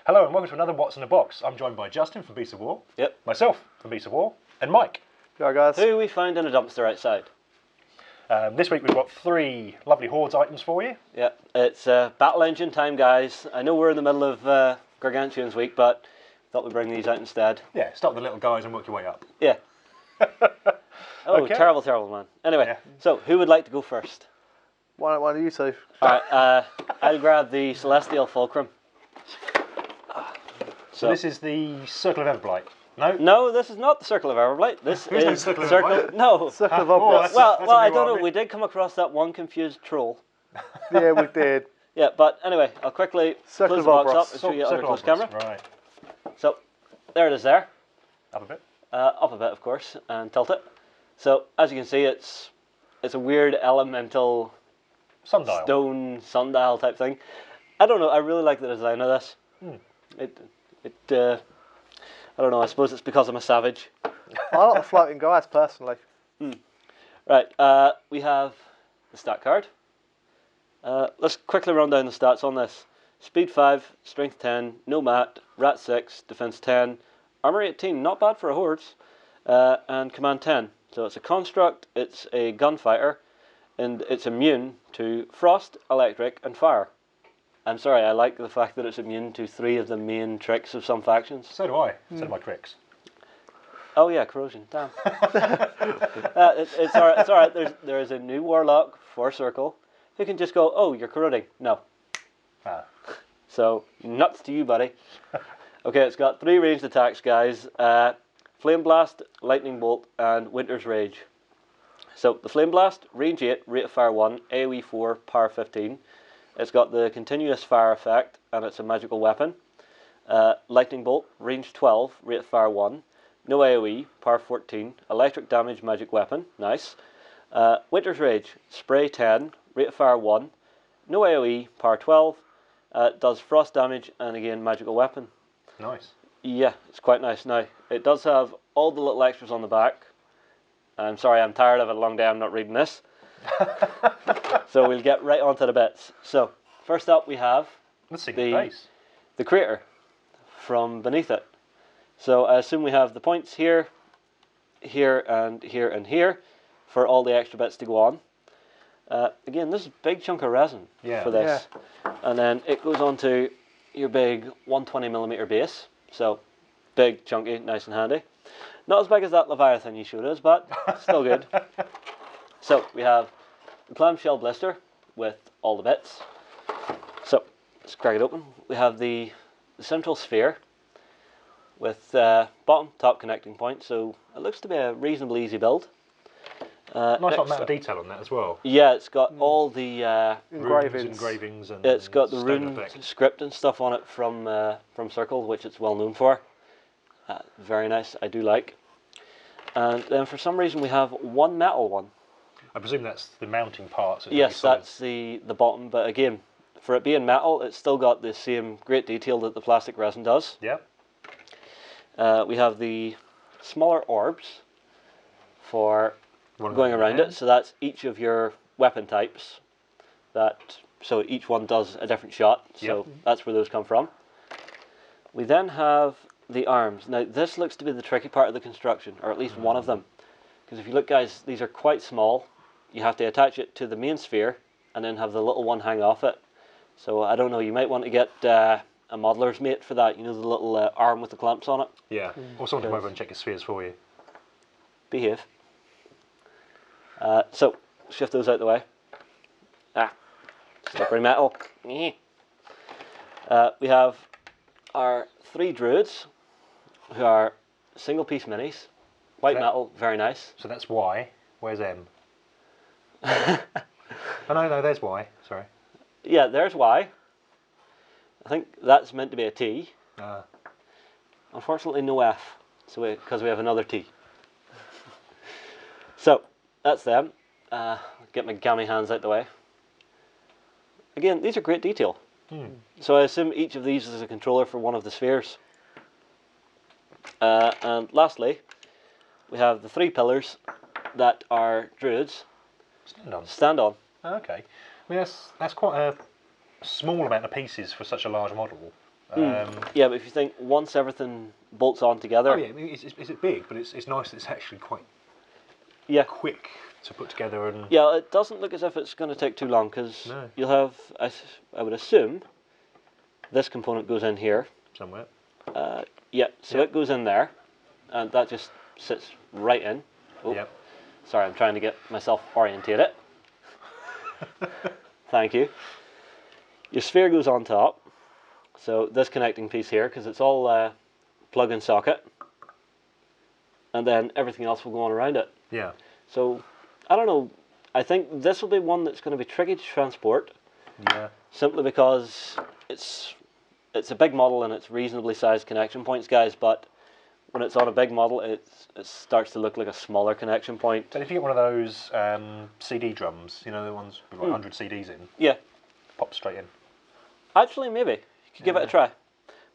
Hello and welcome to another What's in the Box. I'm joined by Justin from Beast of War. Yep. Myself from Beast of War. And Mike. Hi guys. Who we found in a dumpster outside. This week we've got 3 lovely Hordes items for you. Yep. It's battle engine time, guys. I know we're in the middle of Gargantuans week, but thought we'd bring these out instead. Yeah, start with the little guys and work your way up. Yeah. Oh, Okay. terrible, terrible, man. Anyway, so who would like to go first? Why don't you two? Alright, I'll grab the Celestial Fulcrum. So this is the Circle of Everblight. No? No, this is not the Circle of Everblight. This There's is no Circle of Everblight? No. Circle of Oh, Obelisk. that's Well, a I new don't know. one. We did come across that one confused troll. Yeah, we did. Yeah, but anyway, I'll quickly Circle close of the box Obelisk. up and show you under Circle of close camera. Obelisk, Right. So, there it is there. Up a bit. Up a bit, of course, and tilt it. So, as you can see, it's a weird elemental Sundial. stone sundial type thing. I don't know. I really like the design of this. I don't know. I suppose it's because I'm a savage. I like the floating guys personally. Right. We have the stat card. Let's quickly run down the stats on this. Speed 5, Strength 10, no mat, Rat 6, Defense 10, Armor 18, not bad for a Hordes, and Command 10. So it's a construct, it's a gunfighter, and it's immune to Frost, Electric, and Fire. I'm sorry, I like the fact that it's immune to 3 of the main tricks of some factions. So do I. So do my cricks. Oh yeah, corrosion. Damn. It's alright. It's alright. There is a new warlock for Circle who can just go, "Oh, you're corroding." No. Ah. So nuts to you, buddy. Okay, it's got 3 ranged attacks, guys. Flame Blast, Lightning Bolt, and Winter's Rage. So the Flame Blast, range 8, rate of fire 1, AoE 4, power 15. It's got the continuous fire effect, and it's a magical weapon. Lightning Bolt, range 12, rate of fire 1. No AoE, power 14, electric damage, magic weapon, nice. Winter's Rage, spray 10, rate of fire 1, no AoE, power 12, does frost damage, and again, magical weapon. Nice. Yeah, it's quite nice. Now, it does have all the little extras on the back. I'm sorry, I'm tired of a long day, I'm not reading this. So we'll get right onto the bits. So, first up we have Let's see the base. the crater from beneath it. So I assume we have the points here, here, and here, and here for all the extra bits to go on. Again, this is a big chunk of resin for this. Yeah. And then it goes on to your big 120mm base. So big, chunky, nice and handy. Not as big as that Leviathan you showed us, but still good. So we have the clamshell blister with all the bits. So let's crack it open. We have the central sphere with bottom, top connecting point, so it looks to be a reasonably easy build. Nice amount of detail on that as well. Yeah, it's got all the engravings and it's got the rune effect. script and stuff on it from Circle, which it's well known for. Very nice, I do like. And then for some reason we have one metal one. I presume that's the mounting parts. Yes, that's the bottom, but again, for it being metal, it's still got the same great detail that the plastic resin does. Yeah. We have the smaller orbs for going around hand. it, so that's each of your weapon types. So each one does a different shot, so that's where those come from. We then have the arms. Now this looks to be the tricky part of the construction, or at least one of them. Because if you look, guys, these are quite small. You have to attach it to the main sphere and then have the little one hang off it. So I don't know, you might want to get a modeller's mate for that, you know, the little arm with the clamps on it. Yeah, or someone to come over and check your spheres for you. Behave. So, shift those out the way. Slippery metal. We have our 3 druids, who are single piece minis. White metal, very nice. So that's Y. Where's M? Oh no, there's Y. Sorry. Yeah, there's Y. I think that's meant to be a T. Unfortunately, no F, so because we have another T. So that's them. Get my gammy hands out the way. Again, these are great detail. So I assume each of these is a controller for one of the spheres. And lastly, we have the 3 pillars that are druids. Stand on. Okay. I mean, that's quite a small amount of pieces for such a large model. Yeah, but if you think once everything bolts on together, Oh yeah, I mean, it's big, but it's nice that it's actually quite yeah, quick to put together and. yeah, it doesn't look as if it's going to take too long because No. you'll have, I would assume, this component goes in here. Somewhere. Yeah, so Yep. it goes in there, and that just sits right in. Oh, Yep. sorry, I'm trying to get myself orientated. Thank you. Your sphere goes on top. So this connecting piece here, because it's all plug and socket, and then everything else will go on around it. Yeah. So I don't know. I think this will be one that's going to be tricky to transport, Yeah. simply because it's a big model and it's reasonably sized connection points, guys. But when it's on a big model, it starts to look like a smaller connection point. But if you get one of those CD drums, you know, the ones with like 100 CDs in, Yeah, pop straight in. actually, maybe you could give it a try.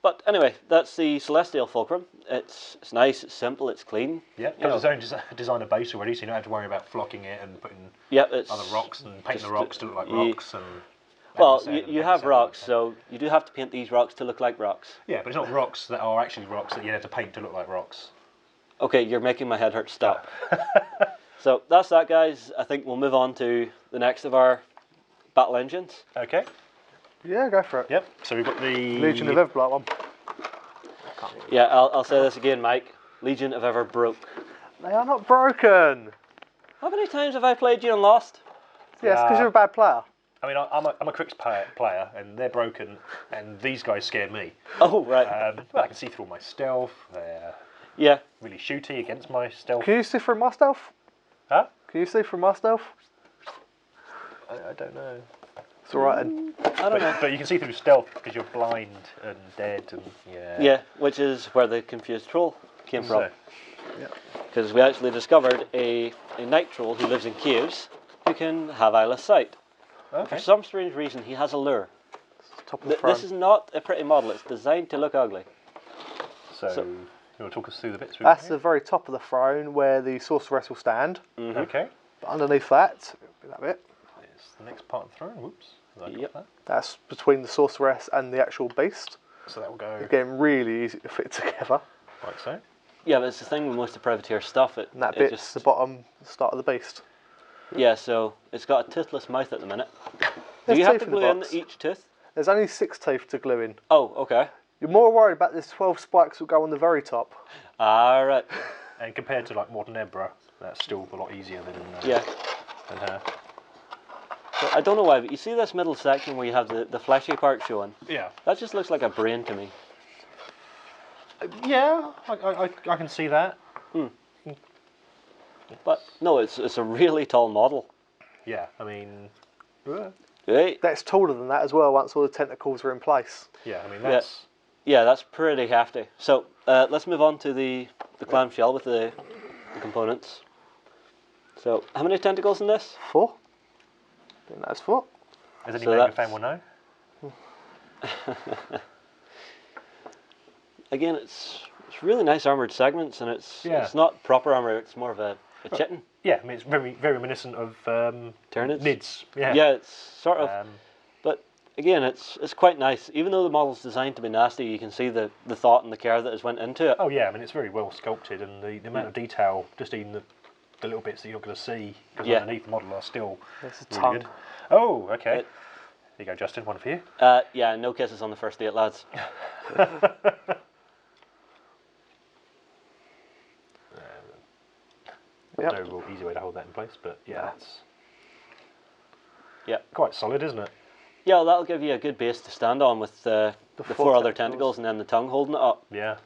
But anyway, that's the Celestial Fulcrum. It's nice, it's simple, it's clean. Yeah, it comes with its own designer base already, so you don't have to worry about flocking it and putting Yeah, it's other rocks and painting the just, rocks to look like rocks. And well, sand and you paint have sand rocks, like so you do have to paint these rocks to look like rocks. yeah, but it's not rocks that are actually rocks that you have to paint to look like rocks. Okay, you're making my head hurt. Stop. So that's that, guys. I think we'll move on to the next of our battle engines. Okay. Yeah, go for it. Yep. So we've got the Legion of Everblight one. Yeah, I'll say this again, Mike. Legion of Ever broke. They are not broken. How many times have I played you and lost? Yes, because you're a bad player. I mean, I'm a Crix player, and they're broken, and these guys scare me. Oh, right. Well, I can see through all my stealth. They're Yeah. really shooty against my stealth. Can you see through my stealth? Huh? Can you see through my stealth? I don't know. It's alright then. I don't know. But you can see through stealth because you're blind and dead, and yeah. Yeah, which is where the confused troll came from. So, Because we actually discovered a night troll who lives in caves who can have eyeless sight. For okay. some strange reason, he has a lure. Top of the front. This is not a pretty model. It's designed to look ugly. So, So- you want to talk us through the bits? That's the very top of the throne where the sorceress will stand. Okay. But underneath that, that bit, It's the next part of the throne. Whoops. Did I drop Yep. that? that's between the sorceress and the actual beast. So that will go Again, really easy to fit together. like so. Yeah, but it's the thing with most of the privateer stuff. And that it bit's just, the bottom, the start of the beast. yeah, so it's got a toothless mouth at the minute. Do There's you have teeth to in the glue in box. each tooth? There's only 6 teeth to glue in. Oh, okay. You're more worried about this 12 spikes that go on the very top. All right. And compared to like Modern Ebra, that's still a lot easier than Yeah. than her. So I don't know why, but you see this middle section where you have the fleshy part showing? Yeah. That just looks like a brain to me. Yeah, I can see that. But no, it's a really tall model. Yeah, I mean, Hey. That's taller than that as well once all the tentacles are in place. yeah, I mean that's Yeah, that's pretty hefty. So let's move on to the clamshell with the components. So how many tentacles in this? 4. I think that's 4. as any so mega that's- fan will know. Again, it's really nice armoured segments, and it's not proper armour. It's more of a chitin. Yeah, I mean it's very reminiscent of Tyranids? Nids. Yeah. Yeah, it's sort of. Um, But again, it's quite nice. Even though the model's designed to be nasty, you can see the thought and the care that has went into it. oh yeah, I mean it's very well sculpted, and the amount of detail, just even the little bits that you're going to see, because Yeah. underneath the model are still There's a really tongue. good. Oh, okay. It- There you go, Justin. One for you. Yeah, no kisses on the first date, lads. Yep. No real easy way to hold that in place, but yeah, that's Yeah. quite solid, isn't it? Yeah, well, that'll give you a good base to stand on with the 4 other tentacles and then the tongue holding it up. Yeah.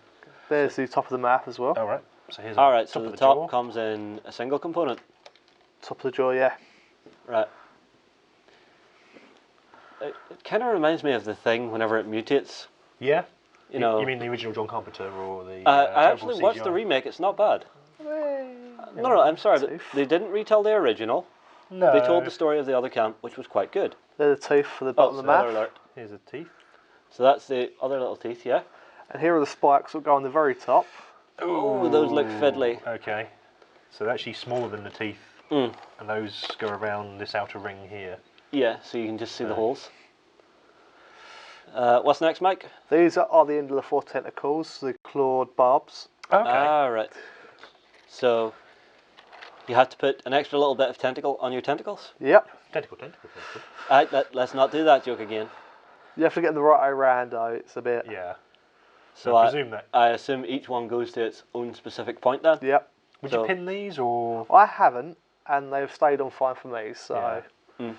There's the top of the map as well. All right. So here's All right, so top the of top jaw. comes in a single component. Top of the jaw, yeah. Right. It kind of reminds me of the Thing whenever it mutates. Yeah. You know, You mean the original John Carpenter or the? I terrible actually watched the CGI? remake. It's not bad. No, I'm sorry, but Tooth. they didn't retell the original. No. They told the story of the other camp, which was quite good. They're the teeth for the bottom of the spoiler map. alert. Here's the teeth. So that's the other little teeth, yeah. And here are the spikes that go on the very top. Oh, those look fiddly. Okay. So they're actually smaller than the teeth, Mm. and those go around this outer ring here. Yeah, so you can just see the holes. What's next, Mike? These are the end of the 4 tentacles, the clawed barbs. Okay. Ah, right. So you have to put an extra little bit of tentacle on your tentacles? Yep. Tentacle. Let's not do that joke again. You have to get the right way around though, it's a bit... Yeah. So I presume that. I assume each one goes to its own specific point then? Yep. Would So- you pin these or? I haven't, and they've stayed on fine for me, so... Yeah.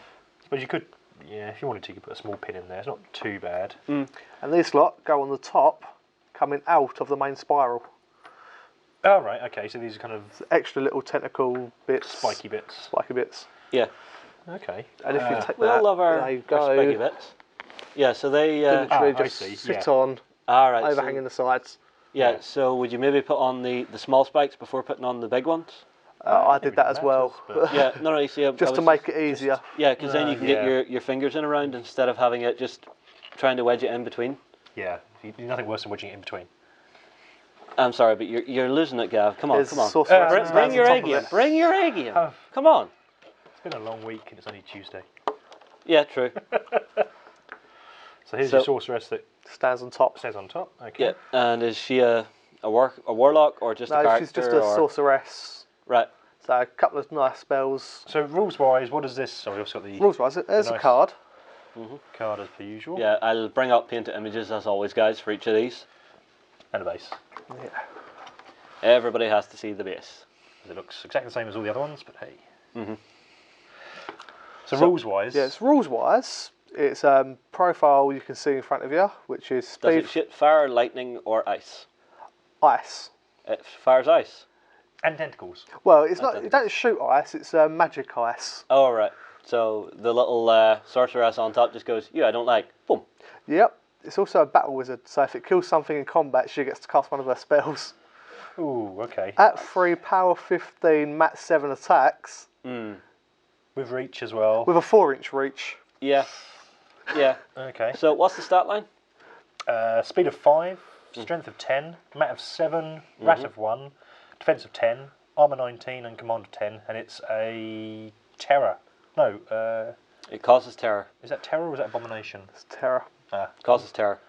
But you could, if you wanted to, you could put a small pin in there. It's not too bad. And these lot go on the top, coming out of the main spiral. Oh, right, okay, so these are kind of Extra little tentacle bits. spiky bits. Spiky bits. Yeah. Okay. And if you take We that, all love our there you spiky go. bits. Yeah, so they... Literally I just see, sit yeah. on, Alright, overhanging the sides. yeah, so would you maybe put on the small spikes before putting on the big ones? I did that as well. But Yeah, no, you see... Just to make it easier. Yeah, because then you can yeah. get your fingers in around instead of having it just trying to wedge it in between. yeah, nothing worse than wedging it in between. I'm sorry, but you're losing it, Gav. Come on, There's come on. sorcerer Bring- stands Bring on your top egg of in. it. Bring your egg in. Oh. Come on. It's been a long week and it's only Tuesday. Yeah, true. So here's So- your sorceress that Stands on top. says on top. Okay. Yeah, and is she a warlock or just a No, character? she's just a or... sorceress. Right. So a couple of nice spells. So rules-wise, what is this? Sorry, I've also got the Rules wise, there's a nice- card. card as per usual. Yeah, I'll bring up painted images as always, guys, for each of these. And a base. Yeah. Everybody has to see the base. It looks exactly the same as all the other ones, but hey. Mhm. So rules-wise, Yeah, it's rules wise. It's profile you can see in front of you, which is Does speed it shoot fire, lightning, or ice? ice. It fires ice. and tentacles. Well, it's not. Tentacles. You don't shoot ice. It's magic ice. Oh, right. So the little sorceress on top just goes, yeah, I don't like. Boom. Yep. It's also a battle wizard, so if it kills something in combat, she gets to cast one of her spells. Ooh, okay. At 3 power 15, mat 7 attacks, With reach as well. with a 4-inch reach. Yeah. Yeah. Okay. So what's the stat line? Speed of 5, strength of 10, mat of 7, rat of 1, defense of 10, armor 19, and command of 10. And it's a terror. No, It causes terror. is that terror or is that abomination? It's terror. Causes terror.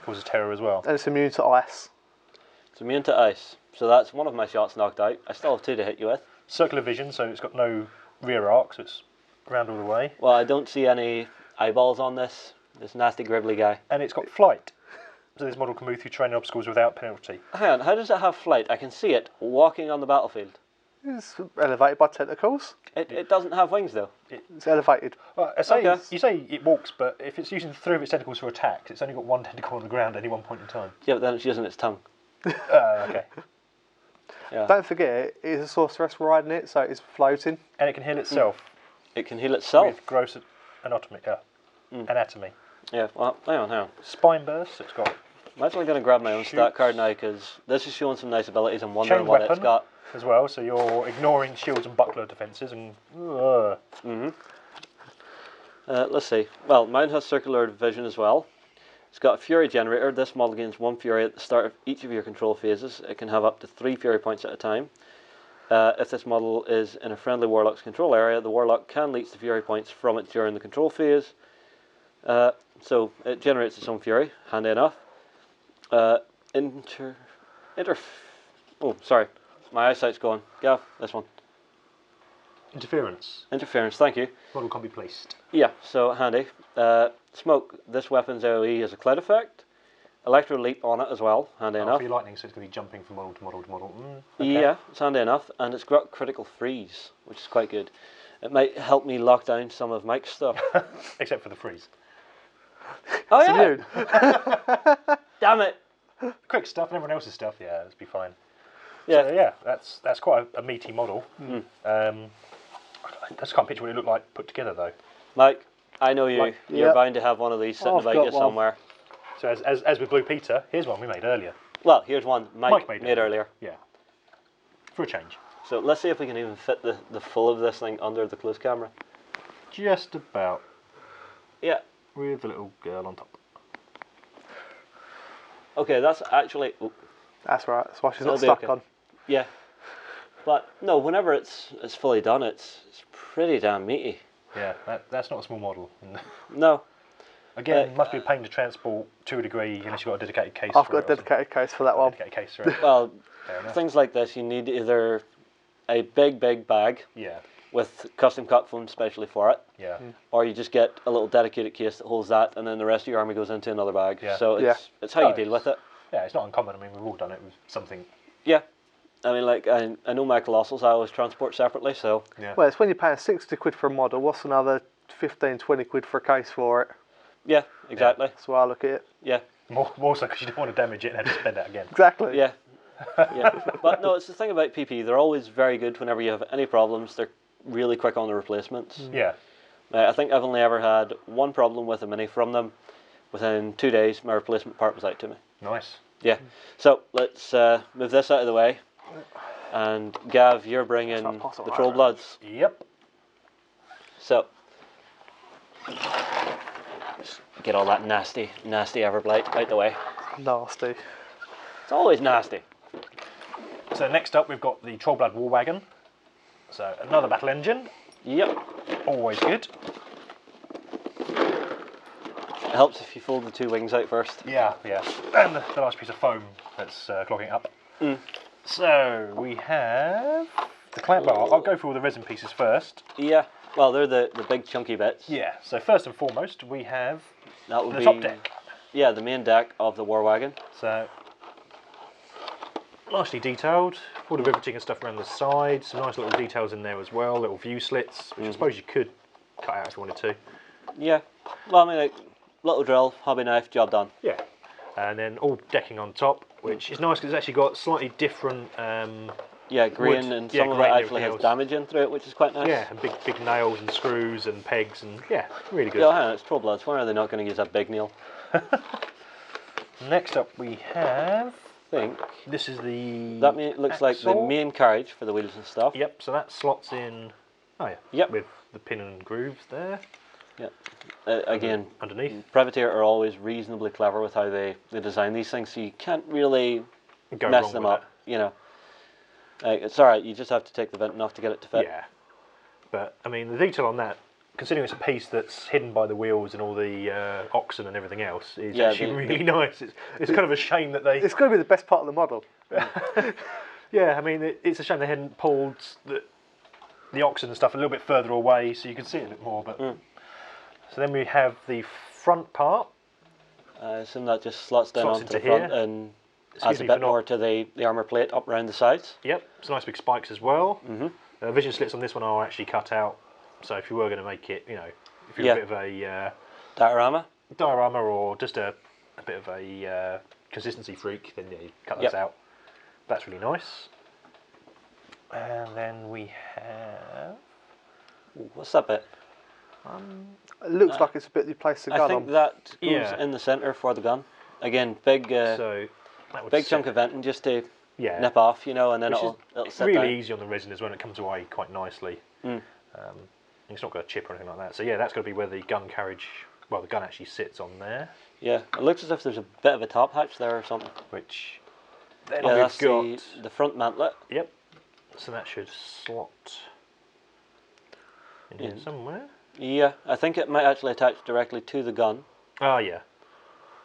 Causes terror as well. And it's immune to ice. It's immune to ice. So that's one of my shots knocked out. I still have 2 to hit you with. Circular vision, so it's got no rear arc, so it's around all the way. Well, I don't see any eyeballs on this nasty gribbly guy. And it's got flight. So this model can move through terrain obstacles without penalty. Hang on, how does it have flight? I can see it walking on the battlefield. It's elevated by tentacles. It doesn't have wings though. It's elevated. Well, I say, Okay. You say it walks, but if it's using 3 of its tentacles for attacks, it's only got 1 tentacle on the ground at any one point in time. Yeah, but then it's using its tongue. Okay. Don't forget, it is a sorceress riding it, so it's floating. And it can heal itself It can heal itself. with gross anatomy. Anatomy. Yeah, well, hang on. Spine burst, it's got I'm actually going to grab my own stat Shoots. card now because this is showing some nice abilities. I'm wondering chain what it's weapon got. as well, so you're ignoring shields and buckler defences and... Let's see. Well, mine has circular vision as well. It's got a fury generator. This model gains 1 fury at the start of each of your control phases. It can have up to 3 fury points at a time. If this model is in a friendly warlock's control area, the warlock can leech the fury points from it during the control phase. So it generates its own fury, handy enough. Oh, sorry, my eyesight's gone. Gav, this one. Interference. Interference, thank you. Model can't be placed. Yeah, so handy. Smoke, this weapon's AoE is a cloud effect. Electro leap on it as well, handy Oh, enough. for your lightning, so it's going to be jumping from model to model to model. Okay. Yeah, it's handy enough. And it's got critical freeze, which is quite good. It might help me lock down some of Mike's stuff. Except for the freeze. Oh It's yeah! immune. Damn it! Quick stuff and everyone else's stuff, yeah, that'd be fine. Yeah. So, yeah, that's quite a meaty model. I just can't picture what it looked like put together though. Mike, I know you. Mike. You're Yep. bound to have one of these sitting I've about got you one. somewhere. So as with Blue Peter, here's one we made earlier. Well, here's one Mike Mike made earlier. Yeah. For a change. So let's see if we can even fit the full of this thing under the close camera. Just about. Yeah. With the little girl on top. Okay, that's actually... Oh, That's right. That's why she's It'll not be stuck okay. on. yeah. But no, whenever it's fully done, it's pretty damn meaty. Yeah, that's not a small model. No. Again, must be a pain to transport to a degree unless you've got a dedicated case. I've for got a it or something. dedicated case for that one. Dedicated case for it. Well, Fair enough. things like this, you need either a big bag Yeah, with custom cut foam specially for it, yeah. or you just get a little dedicated case that holds that, and then the rest of your army goes into another bag. Yeah. So it's how you deal with it. Yeah, it's not uncommon. I mean, we've all done it with something. Yeah. I mean, like, I know my Colossals I always transport separately, so... Yeah. Well, it's when you're paying 60 quid for a model, what's another 15, 20 quid for a case for it? Yeah, exactly. That's why I look at it. Yeah. More so because you don't want to damage it and have to spend it again. Exactly. Yeah. Yeah. But no, it's the thing about PP. They're always very good whenever you have any problems. They're really quick on the replacements. Yeah. I think I've only ever had one problem with a mini from them. Within 2 days, my replacement part was out to me. Nice. Yeah. So let's move this out of the way. And Gav, you're bringing the Trollbloods. Yep. So just get all that nasty Everblight out the way. Nasty. It's always nasty. So next up, we've got the Trollblood War Wagon. So another battle engine. Yep. Always good. It helps if you fold the two wings out first. Yeah, yeah. And the last piece of foam that's clogging up. So we have the clamp bar. I'll go through all the resin pieces first. Yeah. Well, they're the big chunky bits. Yeah. So first and foremost, we have That would the be top deck. Yeah, the main deck of the War Wagon. So nicely detailed. All the riveting and stuff around the sides. Some nice little details in there as well. Little view slits, which I suppose you could cut out if you wanted to. Yeah. Well, I mean, like, little drill, hobby knife, job done. Yeah. And then all decking on top, which is nice because it's actually got slightly different. Yeah, grain, wood. and Yeah, some of it grain and actually has everything else. damage in through it, which is quite nice. Yeah, and big nails and screws and pegs and yeah, really good. Yeah, hang on, it's Trollbloods. Why are they not going to use that big nail? Next up we have. I think This is the. that looks like the axle. main carriage for the wheels and stuff. Yep. So that slots in. Oh yeah. Yep. With the pin and grooves there. Yeah. Again, Underneath. Privateer are always reasonably clever with how they design these things, so you can't really Go mess wrong them with up. You know, it's all right. You just have to take the vent enough to get it to it. fit. Yeah. But I mean, the detail on that, considering it's a piece that's hidden by the wheels and all the oxen and everything else, is actually really nice. It's kind of a shame that they. It's going to be the best part of the model. Yeah, I mean, it's a shame they hadn't pulled the oxen and stuff a little bit further away so you could see it a bit more. But so then we have the front part. I assume that just slots down Slots onto the into front here. and Excuse adds a me bit for not- more to the armour plate up around the sides. Yep, some nice big spikes as well. Vision slits on this one are actually cut out. So if you were going to make it, you know, if you're Yeah. a bit of a Diorama. diorama or just a bit of a consistency freak, then yeah, you cut those out. That's really nice. And then we have. Ooh, what's that bit? It looks like it's a bit you place the gun I think on. that goes Yeah. in the centre for the gun. Again, big So that would big sit- chunk of venting just to yeah. nip off, you know, and then Which it'll is sit really down. easy on the resin as well, and it comes away quite nicely. It's not going to chip or anything like that. So yeah, that's going to be where the gun carriage, well, the gun actually sits on there, Yeah, it looks as if there's a bit of a top hatch there or something. which then Yeah, we've that's got. the front mantlet. Yep. So that should slot in here somewhere. Yeah, I think it might actually attach directly to the gun. Oh yeah,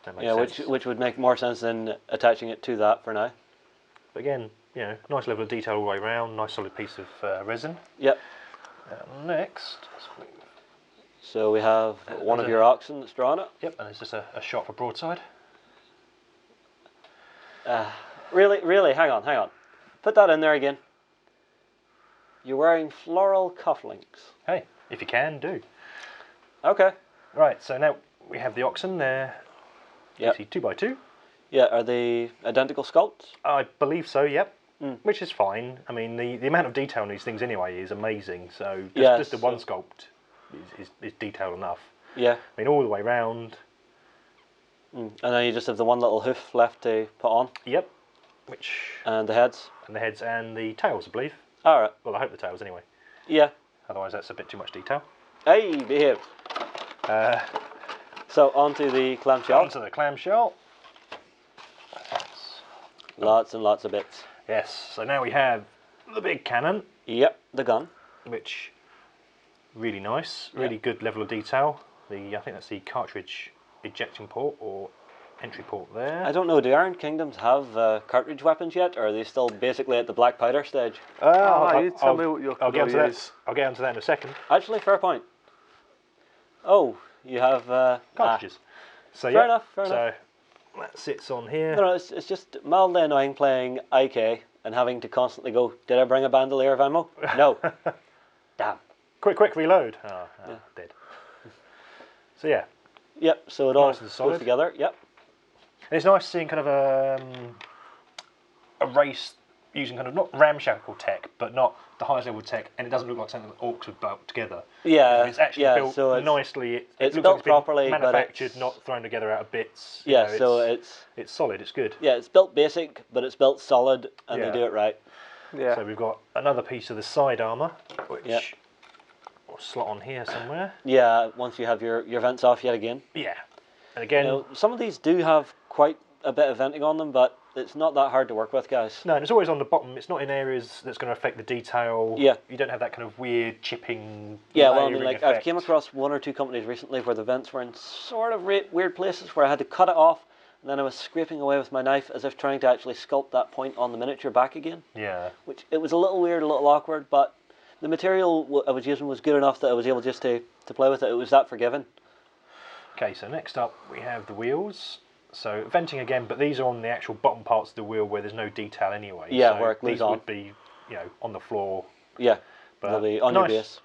that makes Yeah, sense. which would make more sense than attaching it to that for now. But again, you know, nice level of detail all the way around. Nice solid piece of resin. Yep. Next, So we have one of your oxen that's drawn it. yep, and it's just a shot for broadside. Really, hang on. Put that in there again. You're wearing floral cufflinks. Hey, if you can, do. Okay. Right, so now we have the oxen there. Yep. See 2x2. Yeah, are they identical sculpts? I believe so, yep. Which is fine. I mean, the amount of detail in these things anyway is amazing. So just the one sculpt is detailed enough. Yeah. I mean, all the way round. And then you just have the one little hoof left to put on, Yep. and the heads. And the heads and the tails, I believe. All right. Well, I hope the tails anyway. Yeah. Otherwise, that's a bit too much detail. Hey, behave. So onto the clamshell. Onto the clamshell. Lots and lots of bits. Yes. So now we have the big cannon, Yep, the gun. which really nice, really good level of detail. I think that's the cartridge ejecting port or entry port there. I don't know, do Iron Kingdoms have cartridge weapons yet, or are they still basically at the black powder stage? You tell me what you're I'll get going to onto use. that. I'll get onto that in a second. Actually, fair point. Oh, you have... Cartridges. So fair enough, fair so enough. that sits on here. No, it's just mildly annoying playing IK and having to constantly go, did I bring a bandolier of ammo? No. Damn. Quick, reload. Dead. So yeah. Yep, so it all Nice and solid. goes together, yep. And it's nice seeing kind of a race using kind of not ramshackle tech, but not the highest level tech, and it doesn't look like something that orcs would built together. Yeah, It's actually built so it's, nicely. It it's looks built like it's been properly, but manufactured, it's, not thrown together out of bits. Yeah, so it's solid. It's good. yeah, it's built basic, but it's built solid, and Yeah. they do it right. Yeah. So we've got another piece of the side armour, which Yep. will slot on here somewhere. Yeah, once you have your vents off yet again. Yeah, and again, You know, some of these do have quite a bit of venting on them, but it's not that hard to work with, guys. no, and it's always on the bottom. It's not in areas that's going to affect the detail. Yeah. You don't have that kind of weird chipping. Yeah, well, I mean, layering like, effect. I've came across 1 or 2 companies recently where the vents were in sort of weird places where I had to cut it off, and then I was scraping away with my knife as if trying to actually sculpt that point on the miniature back again. Yeah. Which, it was a little weird, a little awkward, but the material I was using was good enough that I was able just to play with it. It was that forgiving. Okay, so next up we have the wheels. So venting again, but these are on the actual bottom parts of the wheel where there's no detail anyway. Yeah, so where it glues these on. would be, on the floor. Yeah, But they'll be on your base.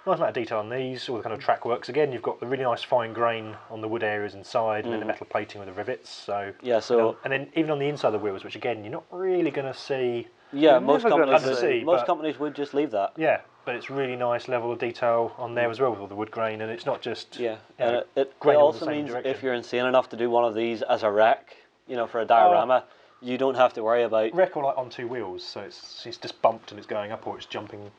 Nice amount of detail on these, all the kind of track works. Again, you've got the really nice fine grain on the wood areas inside, and then the metal plating with the rivets. So Yeah, so... and then even on the inside of the wheels, which again you're not really going to see. Yeah, You're most never gonna companies, see, most but- companies would just leave that. Yeah, but it's really nice level of detail on there as well with all the wood grain, and it's not just Yeah, you and know, it grain all the also same means direction. if you're insane enough to do one of these as a rack, for a diorama, you don't have to worry about... Wreck or like on 2 wheels, so it's just bumped and it's going up, or it's jumping.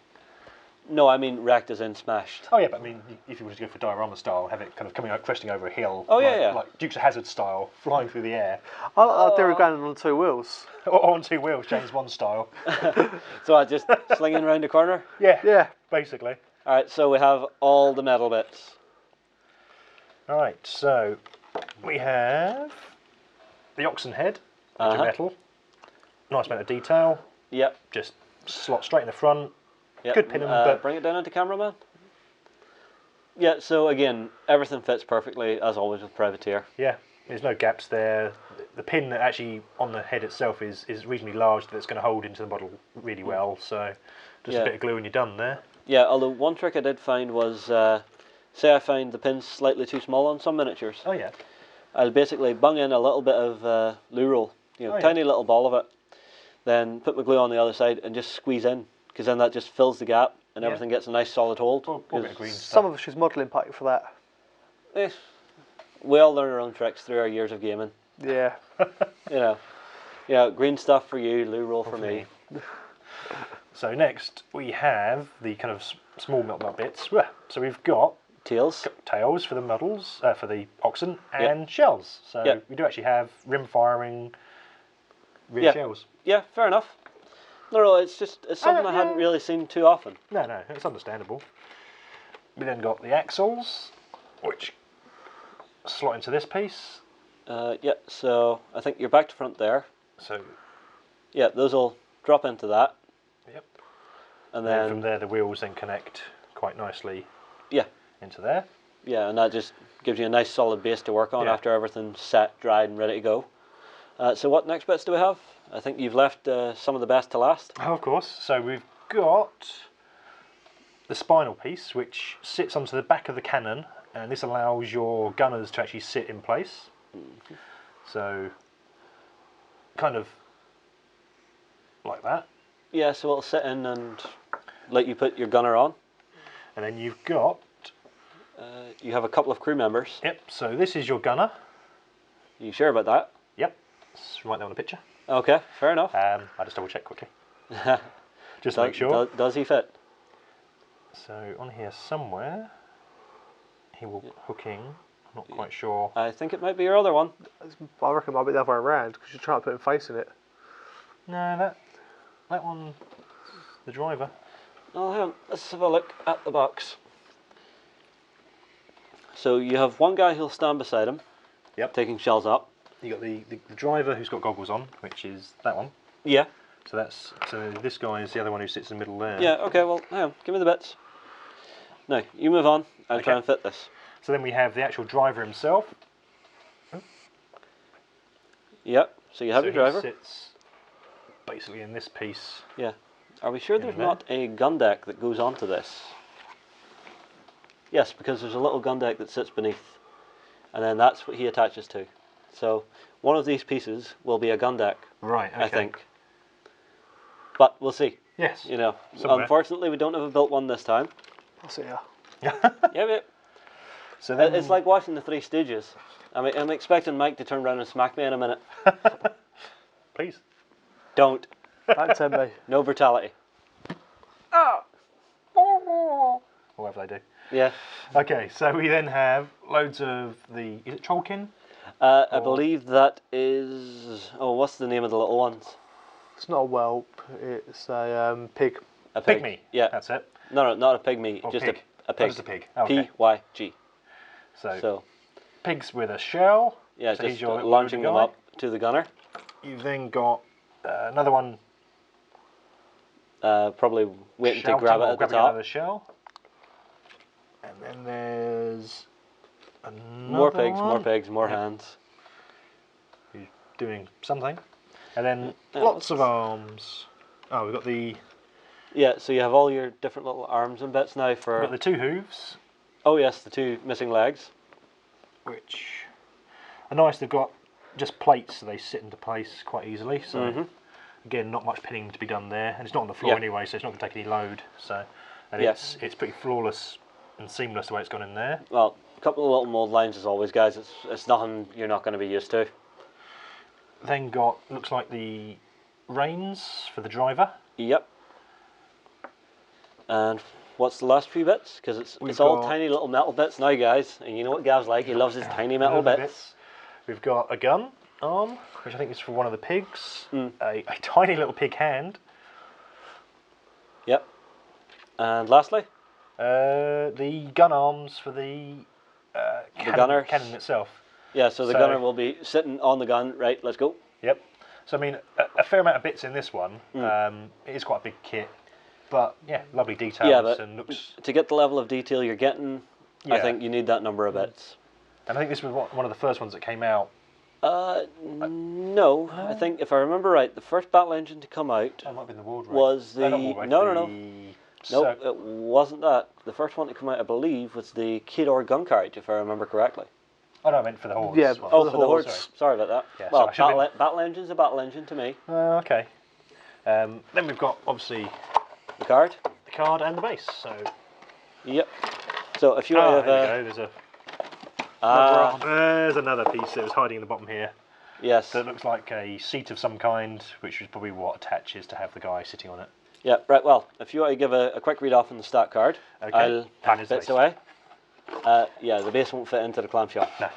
No, I mean wrecked as in smashed. Oh yeah, but I mean, if you were to go for diorama style, have it kind of coming out, cresting over a hill. Oh, like, yeah. like Dukes of Hazzard style, flying through the air, I'll do it going on 2 wheels. or on 2 wheels, James Bond style. So I just slinging around the corner. Yeah, Yeah. basically. All right, so we have all the metal bits. All right, so we have the oxen head, which are metal. Nice amount of detail. Yep. Just slot straight in the front. Yep. Could pin 'em, but bring it down into cameraman. Yeah, so again, everything fits perfectly, as always with Privateer. yeah, there's no gaps there. The pin that actually on the head itself is reasonably large, that it's going to hold into the model really well. So just Yeah. a bit of glue and you're done there. Yeah, although one trick I did find was, say I find the pins slightly too small on some miniatures, Oh yeah. I'll basically bung in a little bit of loo roll, Oh, yeah. tiny little ball of it, then put my glue on the other side and just squeeze in, because then that just fills the gap and Yeah. everything gets a nice solid hold. Or a bit of green Some stuff. of us use modelling paint for that. Eh, we all learn our own tricks through our years of gaming. Yeah. Green stuff for you, loo roll for me. So next we have the kind of small melt bits. So we've got Tails. tails for the models, for the oxen, and shells. So Yep. we do actually have rim firing rear Yeah. shells. Yeah, fair enough. No, it's something I hadn't really seen too often. No, it's understandable. We then got the axles, which slot into this piece. Yeah, so I think you're back to front there. So, Yeah, those will drop into that. yep. And Then then, from there, the wheels then connect quite nicely yeah, into there. yeah, and that just gives you a nice solid base to work on Yeah. after everything's set, dried, and ready to go. So what next bits do we have? I think you've left some of the best to last. Oh, of course. So we've got the spinal piece, which sits onto the back of the cannon, and this allows your gunners to actually sit in place. So, kind of like that. Yeah, so it'll sit in and let you put your gunner on. And then you've got, You have a couple of crew members. yep, so this is your gunner. Are you sure about that? Yep, it's right there on the picture. Okay, fair enough. I'll just double check quickly. Just to make sure. Does he fit? So on here somewhere, he will hooking. I'm not quite sure. I think it might be your other one. I reckon it might be the other way around because you're trying to put him facing it. No, that one, the driver. Oh, hang on. Let's have a look at the box. So you have one guy who'll stand beside him. Yep. taking shells up. You got the driver who's got goggles on, which is that one. Yeah. So this guy is the other one who sits in the middle there. Yeah, okay, well, hang on, give me the bits. No, you move on, I'll try and fit this. So then we have the actual driver himself. Yep, so you have your driver. He sits basically in this piece. Yeah. Are we sure there's not a gun deck that goes onto this? Yes, because there's a little gun deck that sits beneath. And then that's what he attaches to. So one of these pieces will be a gun deck. Right, okay. I think. But we'll see. Yes. You know, somewhere. Unfortunately we don't have a built one this time. I'll see ya. Yeah. So then, It's like watching the Three Stooges. I'm expecting Mike to turn around and smack me in a minute. please. Don't. Don't tempt me. No brutality. Whatever they do. Yeah. Okay, so we then have loads of the. Is it Trollkin? I believe that is. Oh, what's the name of the little ones? It's not a whelp. It's a pig. A pig. Pygmy. Yeah. That's it. No, not a pygmy. Or Just pig. a pig. Just a pig. Oh, okay. P-Y-G. So pigs with a shell. Yeah, so just he's your launching them guy. up to the gunner. You've then got another one. Probably waiting to shouting grab it or at the grabbing top. another shell. And then there's another More pigs, one. more pigs, more hands. Who's doing something. And then Yeah, lots of arms. Oh, we've got the Yeah, so you have all your different little arms and bits now for. we've got the two hooves, Oh yes, the two missing legs. which are nice. They've got just plates, so they sit into place quite easily. So again, not much pinning to be done there, and it's not on the floor Yeah. anyway, so it's not going to take any load. So, and Yeah. it's pretty flawless and seamless the way it's gone in there. Well, a couple of little mold lines as always, guys. It's nothing you're not going to be used to. Then got looks like the reins for the driver. Yep. And what's the last few bits? Because it's We've all got- tiny little metal bits now, guys. And you know what Gav's like? He loves his tiny metal Little bits. We've got a gun arm, which I think is for one of the pigs. Mm. A tiny little pig hand. Yep. And lastly, The gun arms for the gunner. cannon itself. yeah. So the So- gunner will be sitting on the gun. Right. Let's go. Yep. So I mean, a fair amount of bits in this one. It is quite a big kit, but yeah, lovely details Yeah, but and looks. to get the level of detail you're getting, I Yeah. think you need that number of bits. And I think this was one of the first ones that came out. No, I think if I remember right, the first battle engine to come out That might have been the Woldwrath. was the not Woldwrath, no. the Nope, it wasn't that. The first one to come out, I believe, was the Kedor gun carriage, if I remember correctly. Oh no, I meant for the Hordes. Yeah, one. for Oh, the for the Hordes. Hordes. Sorry about that. Yeah, well, sorry, I should've battle engine's a battle engine to me. Okay. Then we've got obviously The card. the card and the base. So Yep. So if you there have we go. There's another piece that was hiding in the bottom here. yes, So it looks like a seat of some kind, which is probably what attaches to have the guy sitting on it. yeah, right. Well, if you want to give a quick read off on the stat card, Okay. I'll And pack his bits base. away. Yeah, the base won't fit into the clamshell. No.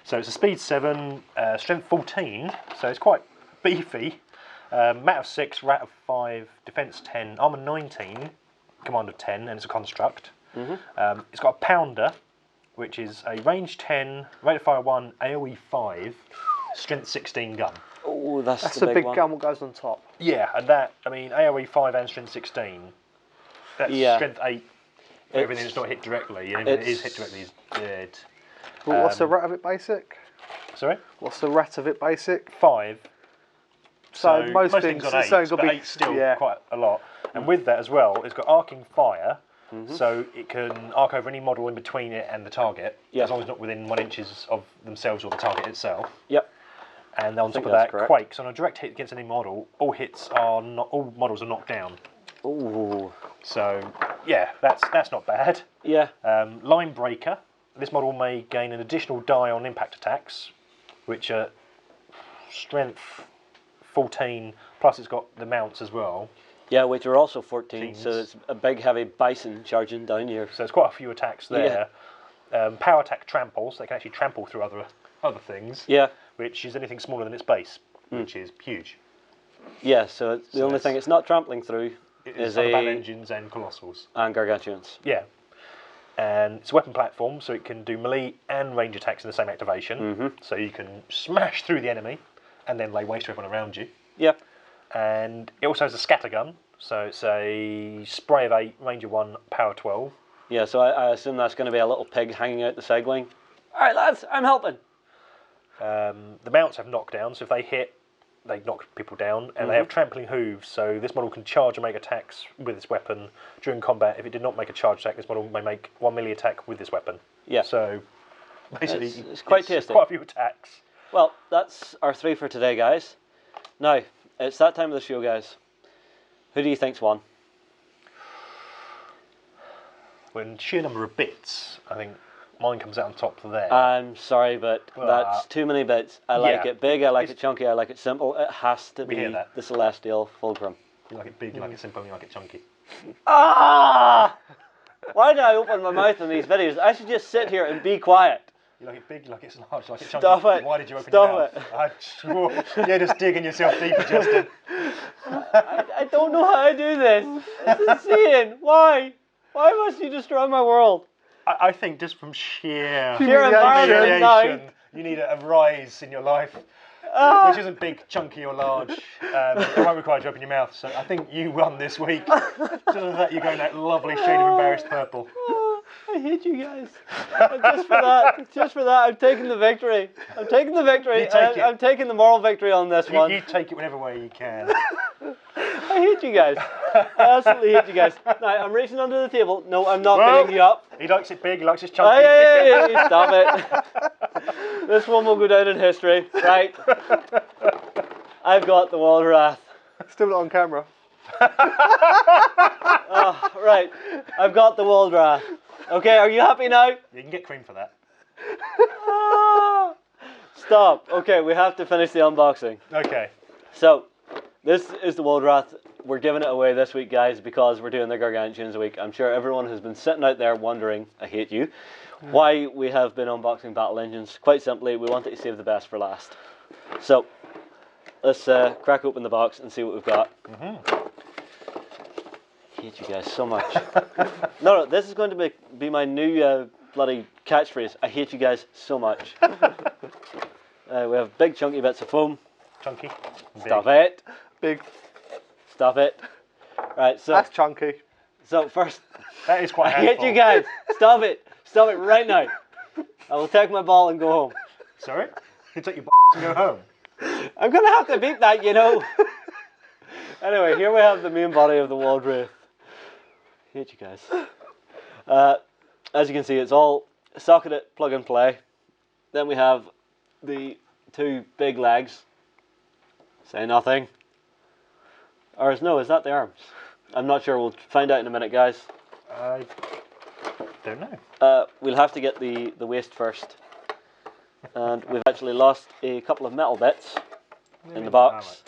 So it's a speed 7, strength 14, so it's quite beefy. Mat of 6, rat of 5, defense 10, armor 19, command of 10, and it's a construct. It's got a pounder, which is a range 10, rate of fire 1, AoE 5, strength 16 gun. Oh, that's That's the the big one. gun what goes on top. Yeah, and that, I mean, AoE 5 and strength 16. That's Yeah. strength 8 for everything It's- that's not hit directly, and everything that is it's- hit directly is dead. Well, what's the rat of it basic? Sorry? What's the rat of it basic? 5. So, most things on it's 8, only got but to be 8's still yeah. quite a lot. And with that as well, it's got arcing fire, so it can arc over any model in between it and the target, Yeah. as long as it's not within 1 inches of themselves or the target itself. Yep. And on top think of that's that, correct. quake. So on a direct hit against any model, all models are knocked down. Ooh. So yeah, that's not bad. Yeah. Line breaker. This model may gain an additional die on impact attacks, which are strength 14, plus it's got the mounts as well. Yeah, which are also 14, so Teams. it's a big heavy bison charging down here. So there's quite a few attacks there. Power attack tramples, they can actually trample through other things, Yeah. which is anything smaller than its base, which is huge. Yeah, so it's, the So only it's- thing it's not trampling through It is is other battle a engines and colossals. and gargantuans. Yeah. And it's a weapon platform, so it can do melee and range attacks in the same activation. So you can smash through the enemy and then lay waste to everyone around you. Yep. And it also has a scatter gun, so it's a spray of 8, range of 1, power 12. Yeah, so I assume that's going to be a little pig hanging out the side going, all right, lads, I'm helping. The mounts have knockdown, so if they hit, they knock people down, and they have trampling hooves, so this model can charge and make attacks with this weapon during combat. If it did not make a charge attack, this model may make 1 melee attack with this weapon. Yeah. So basically, it's quite tasty. Quite a few attacks. Well, that's our 3 for today, guys. Now, it's that time of the show, guys. Who do you think's won? When sheer number of bits, I think mine comes out on top there. I'm sorry, but that's too many bits. I like it big, I like it chunky, I like it simple. It has to be the Celestial Fulcrum. You like it big, you like it simple, you like it chunky. Ah! Why do I open my mouth in these videos? I should just sit here and be quiet. You like it big, you like it large, you like it chunky. Stop it. Why did you open your mouth? You're just digging yourself deeper, Justin. I don't know how to do this. This is insane. Why? Why must you destroy my world? I think just from sheer embarrassment, you need a rise in your life, which isn't big, chunky or large. It won't require you to open your mouth, so I think you won this week. Just that you go in that lovely shade of embarrassed purple. I hate you guys. Just for that, I'm taking the victory. I'm taking the victory. I'm taking the moral victory on this one. You take it whenever way you can. I hate you guys. I absolutely hate you guys. Now, I'm reaching under the table. No, I'm not picking you up. He likes it big, he likes it chunky. Hey, stop it. This one will go down in history. Right. I've got the Woldwrath. Still not on camera. Right. I've got the Woldwrath. Okay, are you happy now? You can get cream for that. Stop. Okay, we have to finish the unboxing. Okay. So, this is the Woldwrath. We're giving it away this week, guys, because we're doing the Gargantuans week. I'm sure everyone has been sitting out there wondering, I hate you, why we have been unboxing Battle Engines. Quite simply, we wanted to save the best for last. So, let's crack open the box and see what we've got. I hate you guys so much. No, this is going to be my new bloody catchphrase. I hate you guys so much. We have big chunky bits of foam. Chunky. Stop it. Big. Stop it. Right, so That's chunky. So first, that is quite I hate you guys. Stop it. Stop it right now. I will take my ball and go home. Sorry? You take your and go home. I'm gonna have to beat that, you know. Anyway, here we have the main body of the Woldwrath. I hate you guys. As you can see, it's all socketed, plug and play. Then we have the 2 big legs. Say nothing. Or is that the arms? I'm not sure. We'll find out in a minute, guys. I don't know. We'll have to get the waist first. And we've actually lost a couple of metal bits in the box.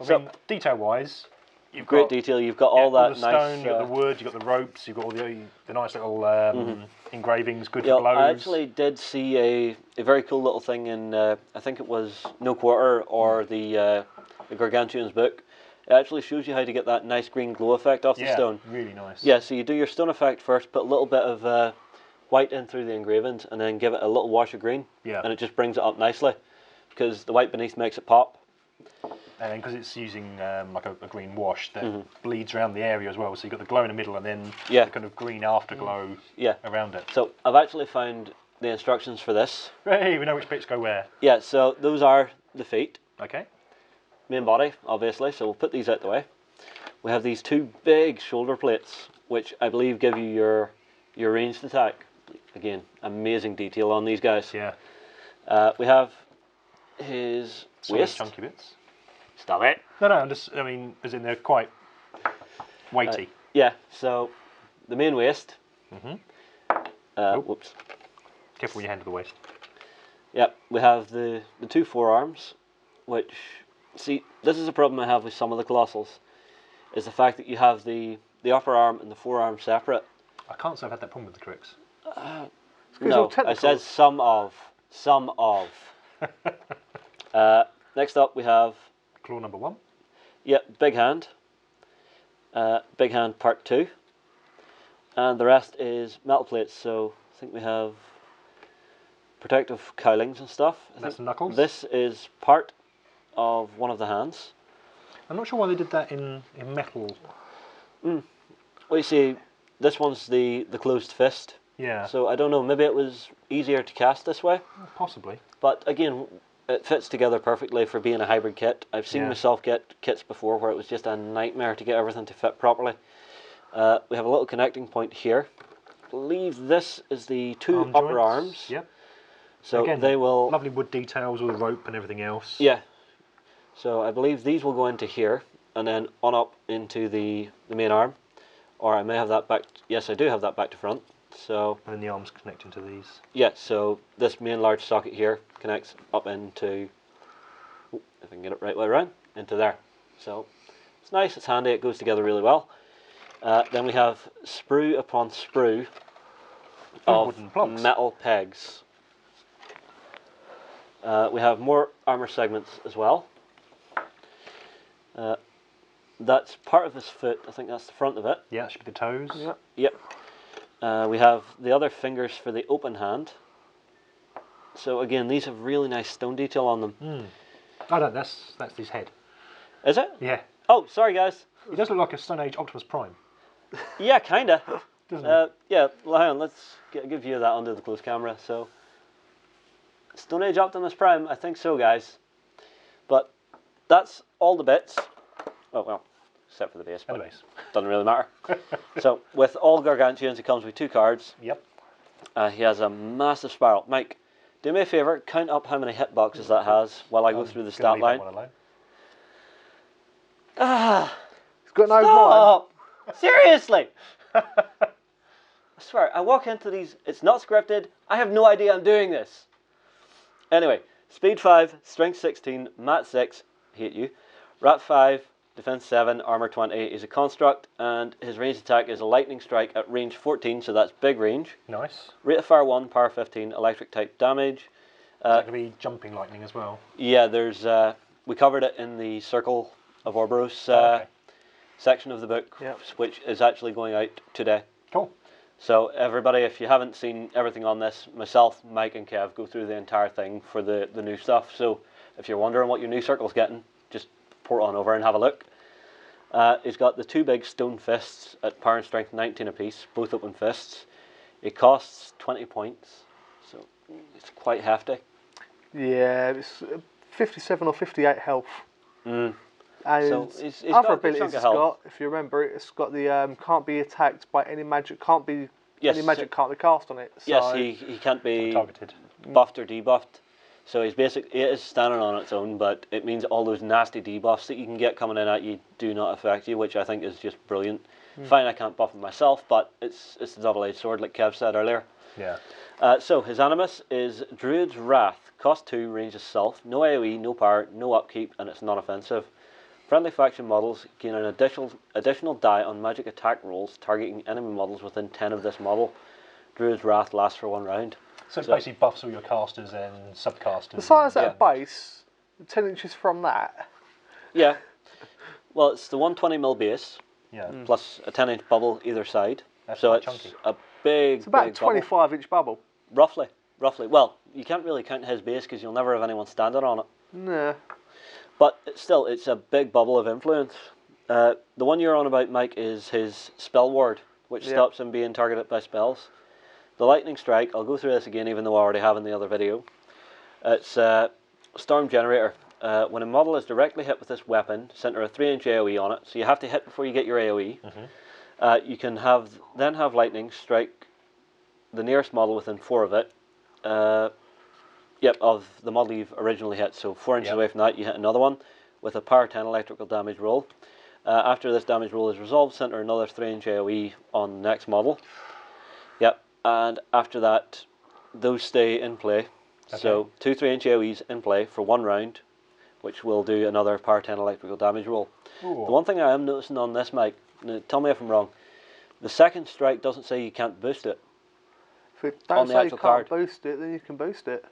I mean, detail-wise, you've great got detail. You've got all that the stone, nice. you've got the wood, you've got the ropes, you've got all the nice little engravings, good for blows. I actually did see a very cool little thing in, I think it was No Quarter or the Gargantuans book. It actually shows you how to get that nice green glow effect off the stone. Really nice. Yeah, so you do your stone effect first, put a little bit of white in through the engravings, and then give it a little wash of green. Yeah. And it just brings it up nicely, because the white beneath makes it pop. And because it's using like a green wash that bleeds around the area as well, so you've got the glow in the middle and then the kind of green afterglow around it. So I've actually found the instructions for this. Hey, we know which bits go where. Yeah, so those are the feet. Okay. Main body, obviously, so we'll put these out the way. We have these 2 big shoulder plates, which I believe give you your ranged attack. Again, amazing detail on these guys. Yeah. We have his waist. Chunky bits. Stop it. No, I mean, as in they're quite weighty. Yeah, so the main waist. Whoops. Careful when you handle the waist. Yep, we have the 2 forearms, which, see, this is a problem I have with some of the Colossals, is the fact that you have the upper arm and the forearm separate. I can't say I've had that problem with the Crooks. No, I said some of. Next up we have... Claw number 1. Yep, big hand. Big hand part 2. and the rest is metal plates. So I think we have protective cowlings and stuff. That's the knuckles. This is part of one of the hands. I'm not sure why they did that in metal. Well, you see, this one's the closed fist. Yeah. So I don't know, maybe it was easier to cast this way. Possibly. But again, it fits together perfectly for being a hybrid kit. I've seen myself get kits before where it was just a nightmare to get everything to fit properly. We have a little connecting point here. I believe this is the two upper arms. Yep. So again, they will... Lovely wood details, all the rope and everything else. Yeah. So I believe these will go into here and then on up into the main arm. Or I may have that back... Yes, I do have that back to front. So... And then the arms connect into these. Yeah, so this main large socket here connects up into... if I can get it right way around, into there. So it's nice, it's handy, it goes together really well. Then we have sprue upon sprue of wooden plugs. metal pegs. We have more armor segments as well. That's part of his foot, I think that's the front of it. Yeah, that should be the toes. Yep. Yep. We have the other fingers for the open hand. So again, these have really nice stone detail on them. Oh no, that's his head. Is it? Yeah. Oh, sorry guys. He does look like a Stone Age Optimus Prime. Yeah, kinda. Doesn't he? Yeah, well, hang on, let's give you that under the close camera. So, Stone Age Optimus Prime, I think so, guys. But that's all the bits. Oh, well, except for the base. And the base. Doesn't really matter. So, with all Gargantuans, it comes with 2 cards. Yep. He has a massive spiral. Mike, do me a favour, count up how many hitboxes that has while I go through the stat line. It's got no Stop! Seriously! I swear, I walk into these, it's not scripted, I have no idea I'm doing this. Anyway, speed 5, strength 16, mat 6, hate you, rat 5, defense 7, armor 20, he's a construct, and his ranged attack is a lightning strike at range 14, so that's big range. Nice. Rate of fire 1, power 15, electric type damage. Is that going to be jumping lightning as well? Yeah, there's, we covered it in the Circle of Orboros Okay. section of the book, which is actually going out today. Cool. So everybody, if you haven't seen everything on this, myself, Mike and Kev go through the entire thing for the new stuff. So if you're wondering what your new Circle's getting, just port on over and have a look. He's got the 2 big stone fists at power and strength 19 apiece, both open fists. It costs 20 points, so it's quite hefty. Yeah, it's 57 or 58 health. And So he's other got a good abilities chunk of it's health. got, if you remember it, it's got the can't be attacked by any magic, any magic can't be cast on it. So Yes, he can't be Targeted. buffed or debuffed. So it is standing on its own, but it means all those nasty debuffs that you can get coming in at you do not affect you, which I think is just brilliant. Fine, I can't buff it myself, but it's a double-edged sword, like Kev said earlier. Yeah. So his animus is Druid's Wrath, cost 2, range of self, no AoE, no power, no upkeep, and it's non-offensive. Friendly faction models gain an additional die on magic attack rolls targeting enemy models within 10 of this model. Druid's Wrath lasts for 1 round. So it basically buffs all your casters and subcasters. the size Yeah. at a base, 10 inches from that. Yeah. Well, it's the 120mm base, Yeah. plus a 10-inch bubble either side. That's So quite it's chunky. a big, It's about a big bubble. 25-inch bubble. Roughly. Well, you can't really count his base because you'll never have anyone standing on it. Nah. But still, it's a big bubble of influence. The one you're on about, Mike, is his spell ward, which stops him being targeted by spells. The lightning strike, I'll go through this again even though I already have in the other video. It's Storm Generator. When a model is directly hit with this weapon, center a 3-inch AoE on it, so you have to hit before you get your AoE. You can then have lightning strike the nearest model within 4 of it. Of the model you've originally hit. So 4 inches away from that, you hit another one with a power 10 electrical damage roll. After this damage roll is resolved, center another 3-inch AoE on the next model. And after that, those stay in play. Okay. So 2 3-inch AoEs in play for 1 round, which will do another power 10 electrical damage roll. Ooh. The one thing I am noticing on this, Mike, tell me if I'm wrong, the second strike doesn't say you can't boost it. If it don't say you can't boost it, then you can boost it.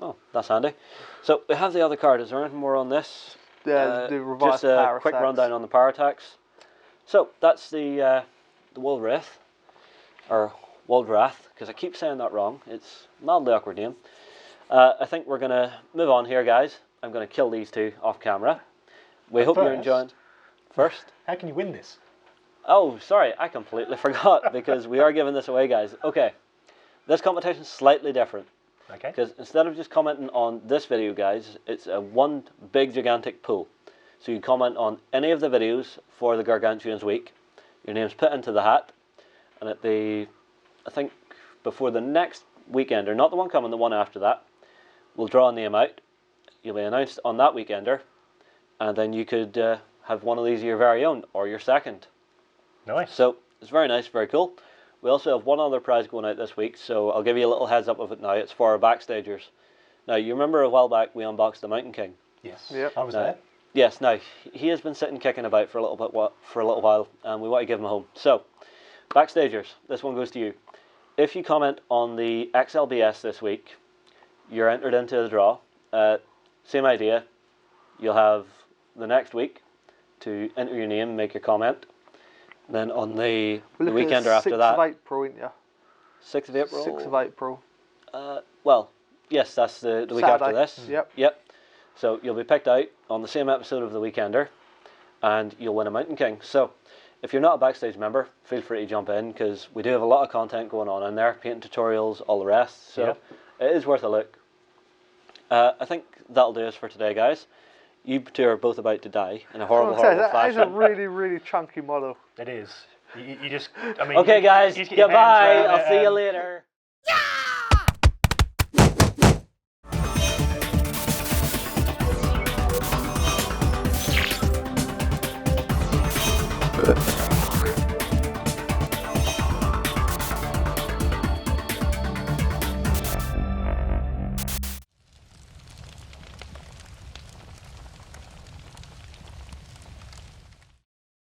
Oh, that's handy. So we have the other card. Is there anything more on this? Yeah, the revised just a power quick attacks. rundown on the power attacks. So that's the Woldwrath. or Woldwrath, because I keep saying that wrong. It's a mildly awkward name. I think we're going to move on here, guys. I'm going to kill these two off camera. We hope you're enjoying. First? How can you win this? Oh, sorry, I completely forgot, because we are giving this away, guys. Okay, this competition is slightly different. Okay. Because instead of just commenting on this video, guys, it's a one big gigantic pool. So you comment on any of the videos for the Gargantuans week. Your name's put into the hat, and at the, I think, before the next weekender, not the one coming, the one after that, we'll draw a name out. You'll be announced on that weekender, and then you could have one of these your very own, or your second. Nice. So it's very nice, very cool. We also have one other prize going out this week, so I'll give you a little heads up of it now. It's for our backstagers. Now, you remember a while back we unboxed the Mountain King? Yes. Yep. I was there. Yes. Now he has been sitting kicking about for a little while, and we want to give him a home. So, backstagers, this one goes to you. If you comment on the XLBS this week, you're entered into the draw. Same idea. You'll have the next week to enter your name, make your comment. Then on the weekend or after that. 6th of April, ain't you? 6th of April? 6th of April. Well, yes, that's the week Saturday. after this. Yep. So you'll be picked out on the same episode of the Weekender, and you'll win a Mountain King. So if you're not a Backstage member, feel free to jump in, because we do have a lot of content going on in there, painting tutorials, all the rest. So it is worth a look. I think that'll do us for today, guys. You two are both about to die in a horrible That fashion. is a really, really chunky model. It is. You just, I mean... Okay, guys, you get your goodbye. hands around I'll it see you and- later. Yeah!